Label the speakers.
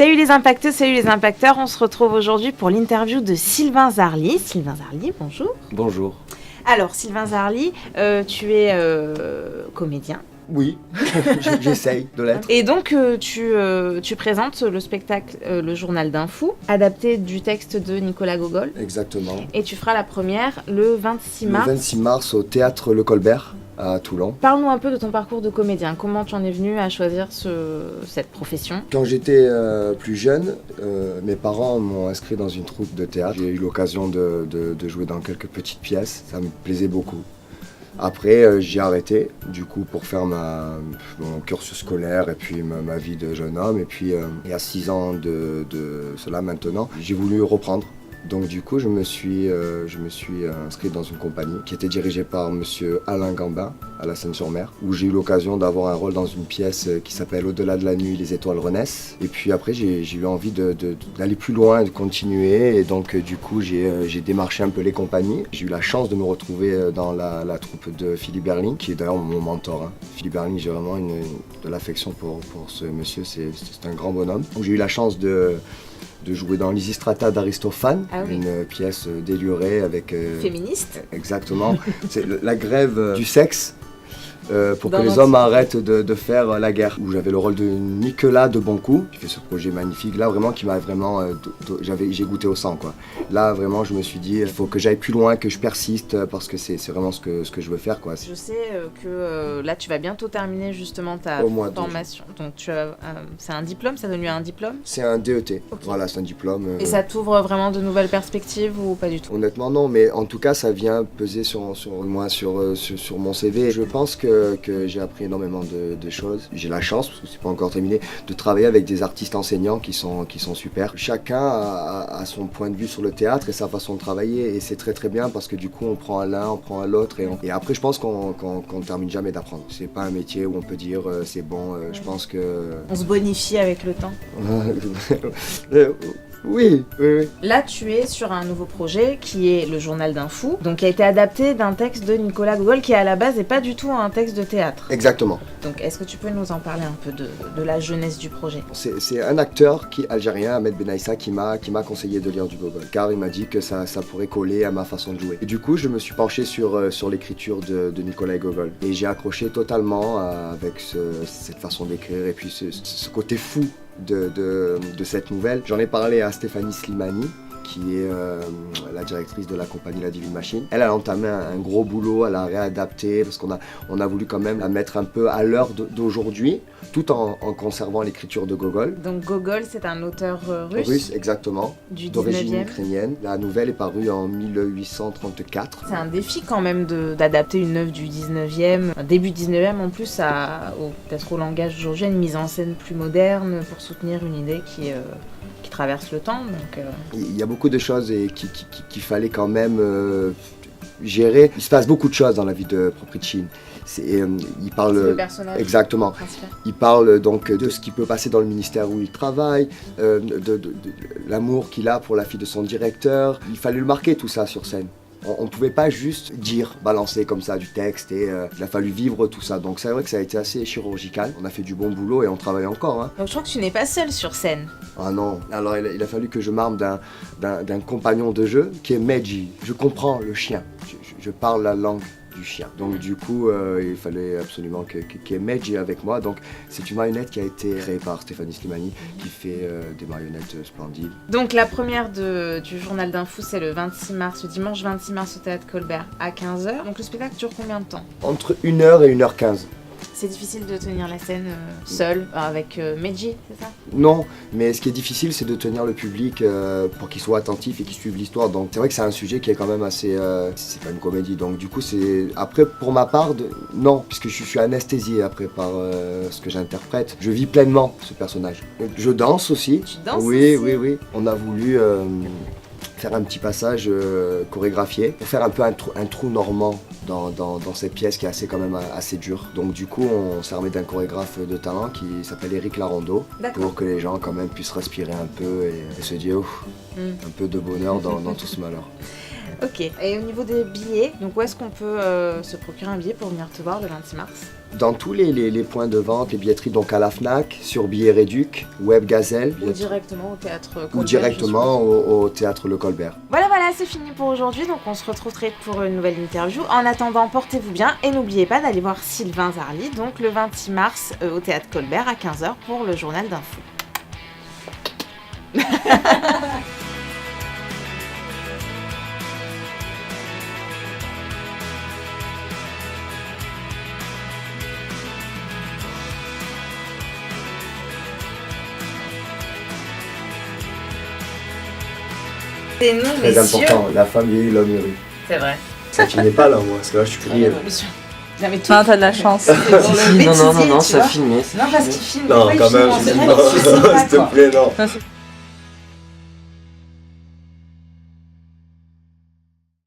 Speaker 1: Salut les impacteuses, salut les impacteurs, on se retrouve aujourd'hui pour l'interview de Sylvain Zarly. Sylvain Zarly, bonjour.
Speaker 2: Bonjour.
Speaker 1: Alors Sylvain Zarly, tu es comédien.
Speaker 2: Oui, j'essaye de l'être.
Speaker 1: Et donc tu présentes le spectacle Le Journal d'un fou, adapté du texte de Nicolas Gogol.
Speaker 2: Exactement.
Speaker 1: Et tu feras la première le 26 mars.
Speaker 2: Le 26 mars au Théâtre Le Colbert à Toulon.
Speaker 1: Parle-nous un peu de ton parcours de comédien. Comment tu en es venu à choisir cette profession ?
Speaker 2: Quand j'étais plus jeune, mes parents m'ont inscrit dans une troupe de théâtre. J'ai eu l'occasion de jouer dans quelques petites pièces. Ça me plaisait beaucoup. Après, j'ai arrêté, du coup, pour faire mon cursus scolaire et puis ma vie de jeune homme. Et puis, il y a 6 ans de cela maintenant, j'ai voulu reprendre. Donc du coup, je me suis inscrit dans une compagnie qui était dirigée par monsieur Alain Gambin, à la Seine-sur-Mer, où j'ai eu l'occasion d'avoir un rôle dans une pièce qui s'appelle Au-delà de la nuit, les étoiles renaissent. Et puis après, j'ai eu envie d'aller plus loin, de continuer. Et donc du coup, j'ai démarché un peu les compagnies. J'ai eu la chance de me retrouver dans la troupe de Philippe Berling, qui est d'ailleurs mon mentor. Hein. Philippe Berling, j'ai vraiment de l'affection pour ce monsieur, c'est un grand bonhomme. Donc, j'ai eu la chance de jouer dans Lysistrata d'Aristophane, une pièce délurée avec...
Speaker 1: Féministe.
Speaker 2: Exactement. C'est la grève du sexe pour que les hommes arrêtent de faire la guerre. Où j'avais le rôle de Nicolas de Boncourt, qui fait ce projet magnifique, là vraiment qui m'a vraiment... j'ai goûté au sang, quoi. Là vraiment je me suis dit, il faut que j'aille plus loin, que je persiste, parce que c'est vraiment ce que je veux faire, quoi.
Speaker 1: Je sais que là tu vas bientôt terminer justement ta formation. Donc c'est un diplôme, ça donne lieu à un diplôme ?
Speaker 2: C'est un DET, okay. Voilà, c'est un diplôme.
Speaker 1: Et ça t'ouvre vraiment de nouvelles perspectives ou pas du tout ?
Speaker 2: Honnêtement non, mais en tout cas ça vient peser sur moi, sur mon CV. Je pense que j'ai appris énormément de choses. J'ai la chance, parce que c'est pas encore terminé, de travailler avec des artistes enseignants qui sont super. Chacun a son point de vue sur le théâtre et sa façon de travailler, et c'est très très bien parce que du coup on prend à l'un, on prend à l'autre, et après je pense qu'on termine jamais d'apprendre. C'est pas un métier où on peut dire c'est bon, je pense que...
Speaker 1: On se bonifie avec le temps.
Speaker 2: Oui.
Speaker 1: Là, tu es sur un nouveau projet qui est Le Journal d'un fou, donc qui a été adapté d'un texte de Nicolas Gogol qui à la base n'est pas du tout un texte de théâtre.
Speaker 2: Exactement.
Speaker 1: Donc est-ce que tu peux nous en parler un peu de la jeunesse du projet ?
Speaker 2: C'est un acteur algérien, Ahmed Benaïssa, qui m'a conseillé de lire du Gogol, car il m'a dit que ça pourrait coller à ma façon de jouer. Et du coup, je me suis penché sur l'écriture de Nicolas Gogol, et j'ai accroché totalement avec cette façon d'écrire, et puis ce côté fou de cette nouvelle. J'en ai parlé à Stéphanie Slimani, qui est la directrice de la compagnie La Divine Machine. Elle a entamé un gros boulot, elle a réadapté, parce qu'on a voulu quand même la mettre un peu à l'heure d'aujourd'hui, tout en conservant l'écriture de Gogol.
Speaker 1: Donc Gogol, c'est un auteur russe.
Speaker 2: Russe, exactement.
Speaker 1: Du 19e.
Speaker 2: D'origine ukrainienne. La nouvelle est parue en 1834.
Speaker 1: C'est un défi quand même d'adapter une œuvre du 19e, début 19e en plus, peut-être au langage d'aujourd'hui, une mise en scène plus moderne pour soutenir une idée qui traverse le temps. Donc,
Speaker 2: Il y a beaucoup de choses qu'il fallait quand même gérer. Il se passe beaucoup de choses dans la vie de Proprichine. Il parle,
Speaker 1: c'est le personnage.
Speaker 2: Exactement.
Speaker 1: Principal.
Speaker 2: Il parle donc de ce qui peut passer dans le ministère où il travaille, de l'amour qu'il a pour la fille de son directeur. Il fallait le marquer tout ça sur scène. On ne pouvait pas juste balancer comme ça du texte, et il a fallu vivre tout ça. Donc c'est vrai que ça a été assez chirurgical. On a fait du bon boulot et on travaille encore. Hein.
Speaker 1: Donc je crois que tu n'es pas seul sur scène.
Speaker 2: Ah non, alors il a fallu que je m'arme d'un compagnon de jeu qui est Meji. Je comprends le chien, je parle la langue du chien. Donc du coup, il fallait absolument qu'il y ait Meji avec moi. Donc c'est une marionnette qui a été créée par Stéphanie Slimani, qui fait des marionnettes splendides.
Speaker 1: Donc la première du Journal d'un fou, c'est le dimanche 26 mars au Théâtre Colbert à 15h. Donc le spectacle dure combien de temps ?
Speaker 2: Entre 1h et 1h15.
Speaker 1: C'est difficile de tenir la scène seul, avec Meji, c'est ça ?
Speaker 2: Non, mais ce qui est difficile, c'est de tenir le public pour qu'il soit attentif et qu'il suive l'histoire. Donc c'est vrai que c'est un sujet qui est quand même assez... c'est pas une comédie, donc du coup c'est... Après, pour ma part, non, puisque je suis anesthésié après par ce que j'interprète. Je vis pleinement ce personnage. Je danse aussi.
Speaker 1: Tu danses
Speaker 2: Oui,
Speaker 1: aussi ?
Speaker 2: oui. On a voulu... faire un petit passage chorégraphié pour faire un peu un trou normand dans cette pièce qui est quand même assez dure. Donc du coup on s'est armé d'un chorégraphe de talent qui s'appelle Éric Larondeau, pour que les gens quand même puissent respirer un peu et se dire un peu de bonheur dans tout ce malheur.
Speaker 1: Ok. Et au niveau des billets, donc où est-ce qu'on peut se procurer un billet pour venir te voir le 26 mars?
Speaker 2: Dans tous les points de vente, les billetteries, donc à la FNAC, sur Billets Réduc, Web Gazelle,
Speaker 1: Ou directement au théâtre Colbert?
Speaker 2: ou directement au théâtre Le Colbert.
Speaker 1: Voilà, c'est fini pour aujourd'hui, donc on se retrouve très vite pour une nouvelle interview. En attendant, portez-vous bien et n'oubliez pas d'aller voir Sylvain Zarly, donc le 26 mars au théâtre Colbert à 15h pour le journal d'info. C'est nous,
Speaker 2: Très important, la femme vieillit, l'homme mûrit.
Speaker 1: C'est vrai.
Speaker 2: Ça finit pas là, moi, parce que là je suis crié.
Speaker 1: Jamais tout.
Speaker 3: Enfin, t'as de la chance.
Speaker 4: Non, ça filmait.
Speaker 1: Non, parce qu'il filme.
Speaker 2: Non,
Speaker 1: des
Speaker 2: quand
Speaker 1: fois, il
Speaker 2: même,
Speaker 1: filme en
Speaker 2: je dis
Speaker 1: direct,
Speaker 2: non,
Speaker 1: tu sais pas,
Speaker 2: s'il te
Speaker 1: quoi.
Speaker 2: plaît, non.
Speaker 3: Non, c'est-